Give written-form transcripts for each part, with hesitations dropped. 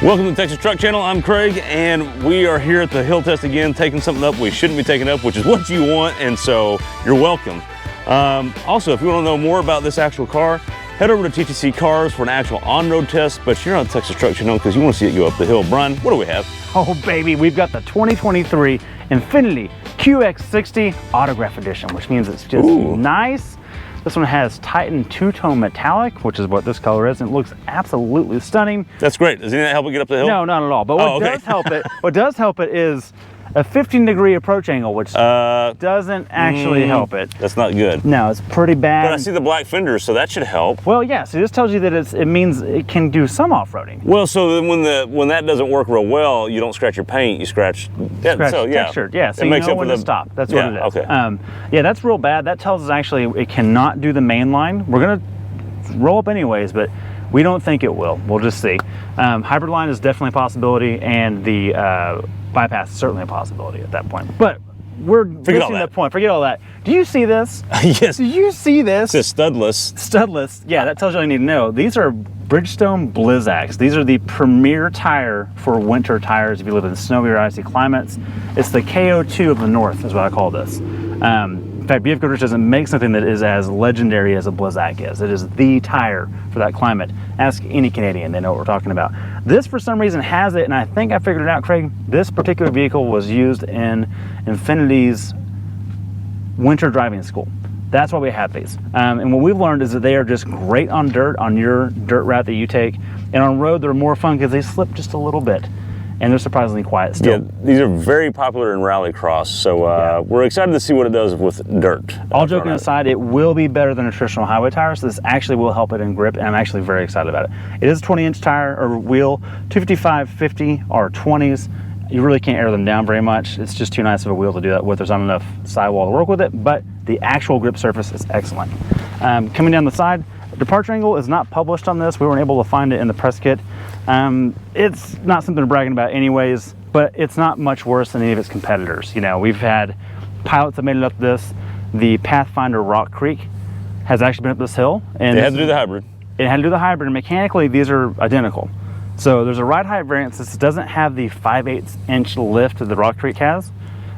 Welcome to the Texas Truck Channel. I'm Craig, and we are here at the hill test again, taking something up we shouldn't be taking up, which is what you want, and so you're welcome. Also, if you want to know more about this actual car, head over to TTC Cars for an actual on-road test, but you're on the Texas Truck Channel because you want to see it go up the hill. Brian, what do we have? Oh baby, we've got the 2023 Infiniti QX60 Autograph Edition, which means it's just nice. This one has Titan two-tone metallic, which is what this color is, and it looks absolutely stunning. That's great. Does any of that help it get up the hill? No, not at all. But what does help it is a 15-degree approach angle, which doesn't actually help it. That's not good. No, it's pretty bad. But I see the black fenders, so that should help. Well, yeah, so this tells you that it means it can do some off-roading. Well, so then when that doesn't work real well, you don't scratch your paint, you scratch texture. Yeah, so you know when to stop. That's what it is. Okay. Yeah, that's real bad. That tells us actually it cannot do the main line. We're gonna roll up anyways, but we don't think it will. We'll just see. Hybrid line is definitely a possibility, and the bypass is certainly a possibility at that point. But we're missing that point. Forget all that. Do you see this? Yes. Do you see this? It's studless. Studless. Yeah, that tells you all you need to know. These are Bridgestone Blizzaks. These are the premier tire for winter tires if you live in snowy or icy climates. It's the KO2 of the North is what I call this. In fact, BF Goodrich doesn't make something that is as legendary as a Blizzak is. It is the tire for that climate. Ask any Canadian, they know what we're talking about. This, for some reason, has it, and I think I figured it out, Craig. This particular vehicle was used in Infiniti's winter driving school. That's why we have these. And what we've learned is that they are just great on dirt, on your dirt route that you take. And on road, they're more fun because they slip just a little bit. And they're surprisingly quiet still. Yeah, these are very popular in rallycross, so we're excited to see what it does with dirt. All joking aside, it will be better than a traditional highway tire, so this actually will help it in grip, and I'm actually very excited about it. It is a 20-inch tire or wheel, 255/50 or 20s. You really can't air them down very much. It's just too nice of a wheel to do that with. There's not enough sidewall to work with it, but the actual grip surface is excellent. Coming down the side, departure angle is not published on this. We weren't able to find it in the press kit. It's not something to bragging about anyways, but it's not much worse than any of its competitors. You know, we've had pilots that made it up this. The Pathfinder Rock Creek has actually been up this hill. And they had to do the hybrid. It had to do the hybrid, and mechanically these are identical. So there's a ride height variance. This doesn't have the 5/8" lift that the Rock Creek has.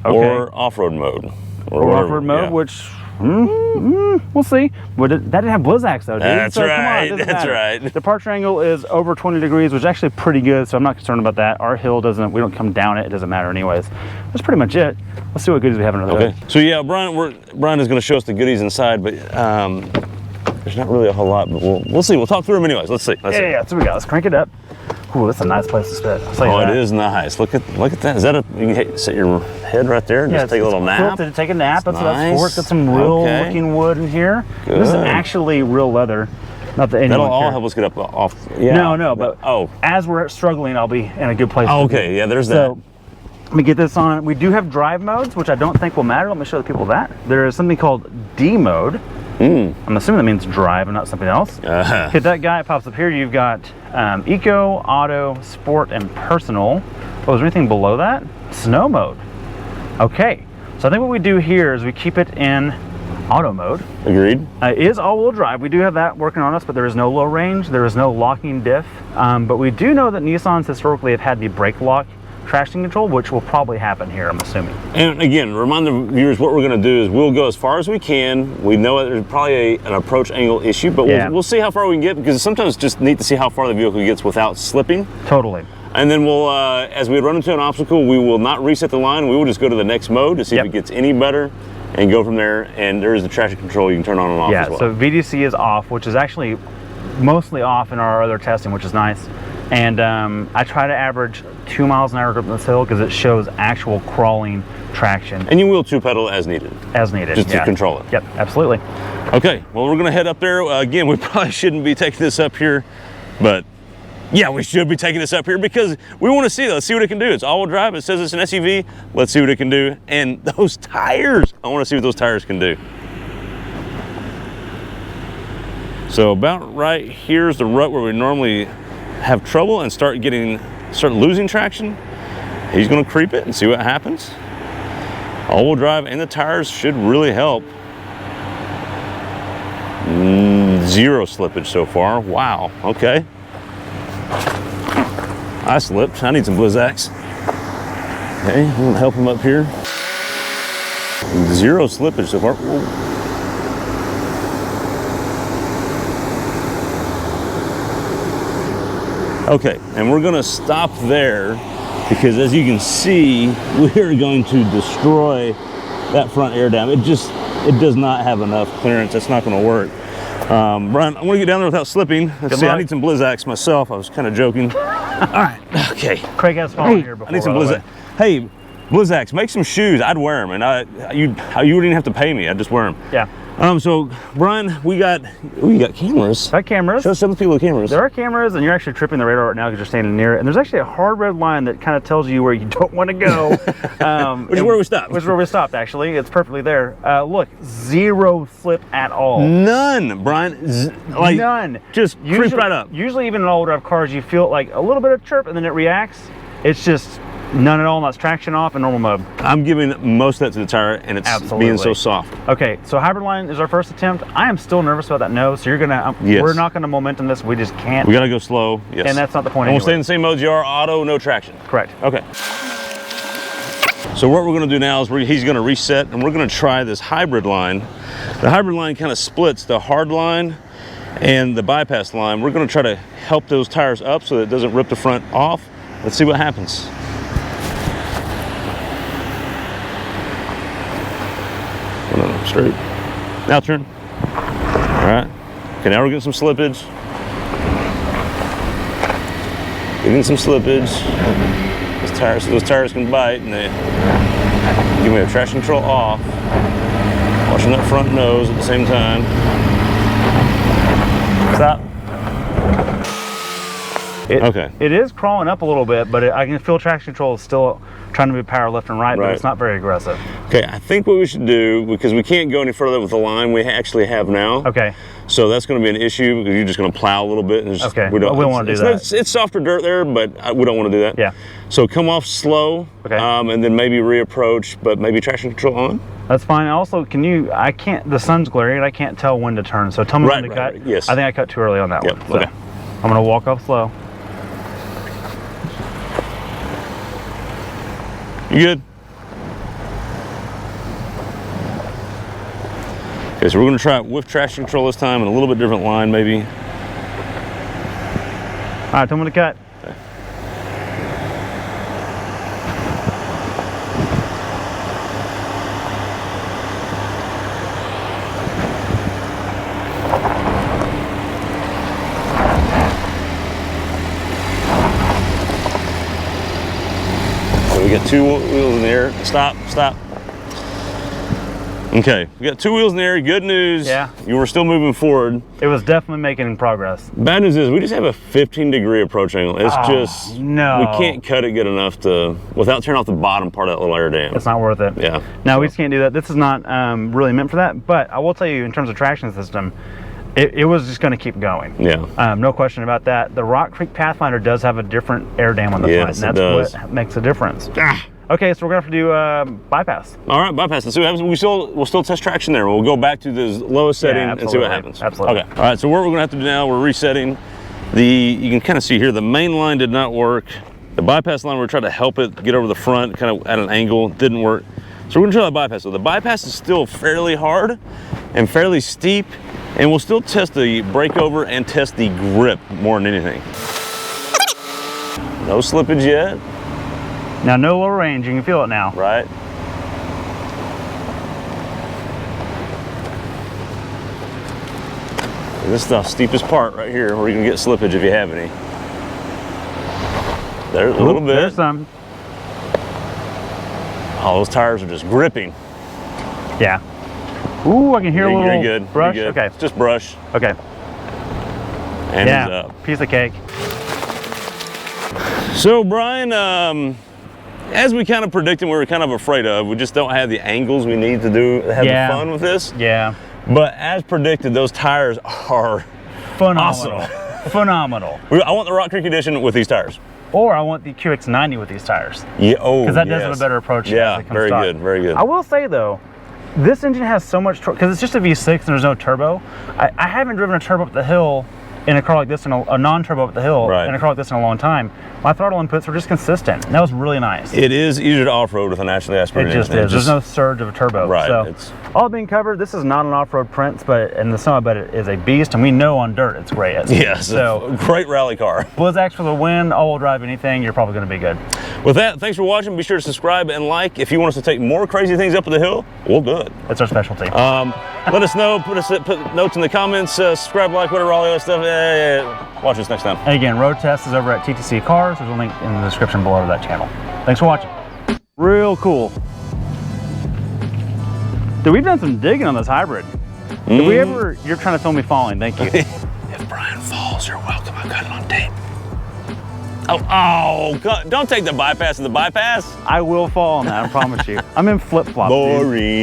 Okay. Or off-road mode. Or off-road mode, which we'll see. But that didn't have Blizzaks though, dude. That's so, right. Come on, That's right. The departure angle is over 20 degrees, which is actually pretty good, so I'm not concerned about that. Our hill we don't come down it. It doesn't matter anyways. That's pretty much it. Let's see what goodies we have under the hood. So yeah, Brian is going to show us the goodies inside, but there's not really a whole lot, but we'll see. We'll talk through them anyways. Let's see. Yeah, that's what we got. Let's crank it up. Ooh, that's a nice place to sit. It is nice. Look at that. Is that you can set your head right there and just take a little nap? To take a nap. That's nice. What that's for. It's got some real looking wood in here. Good. This is actually real leather. Not that that'll all help us get up off. Yeah. No, but as we're struggling, I'll be in a good place. Okay, yeah, there's that. So, let me get this on. We do have drive modes, which I don't think will matter. Let me show the people that. There is something called D mode. I'm assuming that means drive and not something else. Hit that guy, it pops up here. You've got Eco, Auto, Sport, and Personal. Oh, is there anything below that? Snow mode. Okay, so I think what we do here is we keep it in Auto mode. Agreed. It is all-wheel drive. We do have that working on us, but there is no low range. There is no locking diff. But we do know that Nissans historically have had the brake lock traction control, which will probably happen here, I'm assuming. And again, remind the viewers what we're going to do is we'll go as far as we can. We know there's probably an approach angle issue, but we'll see how far we can get, because sometimes it's just neat to see how far the vehicle gets without slipping. Totally. And then we'll, as we run into an obstacle, we will not reset the line. We will just go to the next mode to see if it gets any better and go from there. And there is the traction control you can turn on and off as well. So VDC is off, which is actually mostly off in our other testing, which is nice. And I try to average 2 miles an hour up this hill because it shows actual crawling traction. And you will two-pedal as needed. As needed, just to control it. Yep, absolutely. Okay, well, we're going to head up there. Again, we probably shouldn't be taking this up here, but yeah, we should be taking this up here because we want to see it. Let's see what it can do. It's all-wheel drive. It says it's an SUV. Let's see what it can do. And those tires, I want to see what those tires can do. So about right here's the rut where we normally have trouble and start losing traction. He's going to creep it and see what happens. All-wheel drive and the tires should really help. Zero slippage so far. Wow. Okay. I slipped. I need some Blizzaks. Okay, I'm gonna help him up here. Zero slippage so far. Whoa. Okay, and we're gonna stop there because as you can see, we're going to destroy that front air dam. It does not have enough clearance. It's not gonna work. Brian, I want to get down there without slipping. Let's see, I need some Blizzaks myself. I was kind of joking. All right, okay. Craig has fallen here before. I need some Blizzaks. Hey, Blizzaks, make some shoes. I'd wear them, and you wouldn't even have to pay me. I'd just wear them. Yeah. So Brian, we got cameras. Got cameras. Show the people the cameras. There are cameras, and you're actually tripping the radar right now because you're standing near it. And there's actually a hard red line that kind of tells you where you don't want to go. Which is where we stopped. Which is where we stopped, actually. It's perfectly there. Look, zero slip at all. None, Brian. Like, none. Just creep right up. Usually, even in all drive cars, you feel like a little bit of chirp, and then it reacts. It's just none at all, and that's traction off in normal mode. I'm giving most of that to the tire, and it's being so soft. Okay, so hybrid line is our first attempt. I am still nervous about that nose, so you're gonna, we're not gonna momentum this. We just can't. We gotta go slow, yes. And that's not the point anyway. We'll stay in the same mode you are, auto, no traction. Correct. Okay. So what we're gonna do now is he's gonna reset, and we're gonna try this hybrid line. The hybrid line kind of splits the hard line and the bypass line. We're gonna try to help those tires up so that it doesn't rip the front off. Let's see what happens. Straight. Now turn. All right. Okay, now we're getting some slippage. Getting some slippage. Those tires can bite, and they give me a traction control off. Watching that front nose at the same time. Stop. It is crawling up a little bit, but I can feel traction control is still trying to be power left and right, but it's not very aggressive. Okay, I think what we should do, because we can't go any further with the line we actually have now. Okay. So that's going to be an issue because you're just going to plow a little bit. And just, we don't want to do that. It's softer dirt there, but we don't want to do that. Yeah. So come off slow, and then maybe reapproach, but maybe traction control on. That's fine. Also, the sun's glaring, I can't tell when to turn. So tell me when to cut. Yes. I think I cut too early on that one. So okay. I'm going to walk off slow. You good? Okay, so we're going to try it with traction control this time and a little bit different line maybe. All right, tell me to cut. Okay. We got two wheels in the air. Stop. Okay, we got two wheels in the air. Good news. Yeah. You were still moving forward. It was definitely making progress. Bad news is we just have a 15-degree approach angle. It's we can't cut it good enough without turning off the bottom part of that little air dam. It's not worth it. Yeah. No, we just can't do that. This is not really meant for that, but I will tell you in terms of traction system, it was just going to keep going. Yeah. No question about that. The Rock Creek Pathfinder does have a different air dam on the front, and that's what makes a difference. Okay, so we're going to have to do bypass. All right, bypass. Let's see what happens. We'll still test traction there. We'll go back to the lowest setting and see what happens. Absolutely. Okay. All right, so what we're going to have to do now, we're resetting. You can kind of see here, the main line did not work. The bypass line, we're trying to help it get over the front, kind of at an angle, didn't work. So we're going to try the bypass. So the bypass is still fairly hard and fairly steep, and we'll still test the breakover and test the grip more than anything. No slippage yet. Now, no low range, you can feel it now. Right. This is the steepest part right here where you can get slippage if you have any. There's a little bit. There's some. Oh, those tires are just gripping. Yeah. Ooh, I can hear a little brush. You're good. Okay. It's just brush. Okay. And he's up. Piece of cake. So, Brian, as we kind of predicted, we were kind of afraid of, we just don't have the angles we need to have the fun with this. Yeah. But as predicted, those tires are phenomenal. Awesome. Phenomenal. I want the Rock Creek Edition with these tires. Or I want the QX90 with these tires. Yeah. Oh, because that does have a better approach. Yeah. Very good. Very good. I will say though, this engine has so much torque because it's just a V6 and there's no turbo. I haven't driven a turbo up the hill in a car like this, in a non-turbo up the hill, Right. in a car like this in a long time, my throttle inputs were just consistent. And that was really nice. It is easier to off-road with a naturally It aspirated just engine. is. There's no surge of a turbo. Right, So it's- all being covered, this is not an off-road Prince, and the semi bed is a beast, and we know on dirt it's great. Yes, So a great rally car. Blizzaks for the win, all-wheel drive anything, you're probably going to be good. With that, thanks for watching. Be sure to subscribe and like. If you want us to take more crazy things up the hill, we'll do it. It's our specialty. Let us know. Put notes in the comments. Subscribe, like, whatever, all the other stuff. Watch us next time. And again, road test is over at TTC Cars. There's a link in the description below to that channel. Thanks for watching. Real cool. Dude, we've done some digging on this hybrid. If we ever, you're trying to film me falling, thank you. If Brian falls, you're welcome. I've got it on tape. Oh, God. Don't take the bypass of the bypass. I will fall on that, I promise you. I'm in flip-flops, dude. Boring.